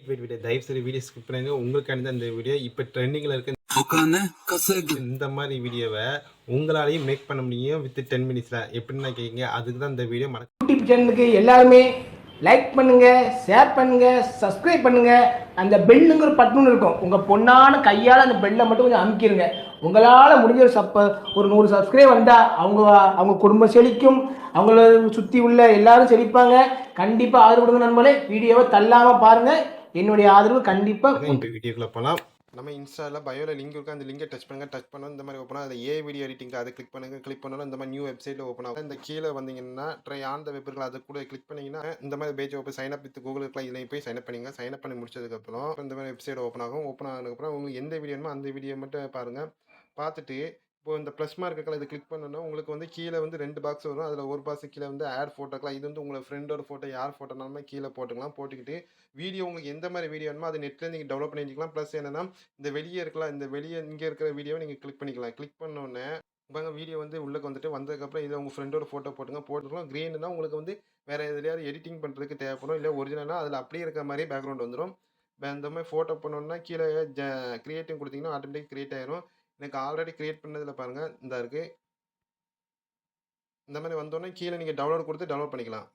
Video தயவு செய்து video skip பண்ணுங்க. உங்களுக்காண்டி தான் இந்த வீடியோ. இப்போ ட்ரெண்டிங்கில் இருக்க இந்த மாதிரி வீடியோவை உங்களாலையும் மேக் பண்ண முடியும் வித் 10 மினிட்ஸில். எப்படின்னு கேட்குங்க, அதுக்கு தான் இந்த வீடியோ. யூடியூப் சேனலுக்கு எல்லாருமே லைக் பண்ணுங்க, ஷேர் பண்ணுங்க, சப்ஸ்கிரைப் பண்ணுங்க. அந்த பெல்லுங்கிற பட்டன் இருக்கும், உங்க பொண்ணான கையால் அந்த பெல்லை மட்டும் கொஞ்சம் அமுக்கிடுங்க. உங்களால் முடிஞ்ச ஒரு 100 சப்ஸ்கிரைப் வந்தால் அவங்க குடும்பம் செழிக்கும், அவங்கள சுற்றி உள்ள எல்லாரும் செழிப்பாங்க. கண்டிப்பாக ஆதரவு கொடுங்க நண்பர்களே. வீடியோவை தள்ளாமல் பாருங்கள், என்னுடைய ஆதரவு கண்டிப்பாக. இப்போ வீடியோக்குள்ளே போகலாம். நம்ம இன்ஸ்டாவில் பயோவில் லிங்க் இருக்கும், அந்த லிங்கை டச் பண்ணுங்கள். டச் பண்ணணும் இந்த மாதிரி ஓப்பன் ஆகும். அதில் வீடியோ எடிட்டிங் அதை கிளிக் பண்ணுங்கள். கிளிக் பண்ணணும் இந்த மாதிரி நியூ வெப்சைட்டில் ஓப்பன் ஆகும். இந்த கீழே வந்தீங்கன்னா ட்ரை ஆன் த வெப் இருக்குல்ல, அதை கூட கிளிக் பண்ணிங்கன்னா இந்த மாதிரி page open sign up with Google இருக்கலாம். இதில் போய் சைன் அப் பண்ணிங்க. சைன் அப் பண்ணி முடிச்சதுக்கப்புறம் இந்த மாதிரி வெப்சைட் ஓப்பன் ஆகும். ஓப்பன் ஆனதுக்கப்புறம் உங்களுக்கு எந்த வீடியோமோ அந்த வீடியோ மட்டும் பாருங்கள். பார்த்துட்டு இப்போ இந்த ப்ளஸ் மார்க் இருக்கலாம், இது கிளிக் பண்ணணும். உங்களுக்கு வந்து கீழே வந்து 2 பாக்ஸ் வரும். அதில் ஒரு பாக்ஸ் கீழே வந்து ஆட் ஃபோட்டோக்கலாம். இது வந்து உங்களோட ஃப்ரெண்டோட ஃபோட்டோ, யார் ஃபோட்டோனாலுமே கீழே போட்டுக்கலாம். போட்டுக்கிட்டு வீடியோ உங்களுக்கு எந்த மாதிரி வீடியோ வேணுமோ அது நெட்டில் நீங்கள் டெவலப் பண்ணி வச்சுக்கலாம். ப்ளஸ் என்னென்னா இந்த வெளியே இருக்கலாம், இந்த வெளியே இங்கே இருக்கிற வீடியோவை நீங்கள் கிளிக் பண்ணிக்கலாம். கிளிக் பண்ணோன்னே பாருங்க வீடியோ வந்து உள்ளே வந்துட்டு வந்ததுக்கப்புறம் இதை உங்கள் ஃப்ரெண்டோட ஃபோட்டோ போட்டுக்கலாம். க்ரீன்னா உங்களுக்கு வந்து வேறு எதுலையாவது எடிட்டிங் பண்ணுறதுக்கு தேவைப்படும். இல்லை ஒரிஜினலாக அதில் அப்படியே இருக்கிற மாதிரி பேக்ரவுண்ட் வந்துடும். இந்த மாதிரி ஃபோட்டோ பண்ணோன்னா கீழே க்ரியேட்டிவ் கொடுத்தீங்கன்னா ஆட்டோமேட்டிக் க்ரியேட் ஆயிரும். எனக்கு ஆல்ரெடி க்ரியேட் பண்ணதில் பாருங்கள் இந்த இருக்குது. இந்த மாதிரி வந்தோடனே கீழே நீங்கள் டவுன்லோட் கொடுத்து டவுன்லோட் பண்ணிக்கலாம்.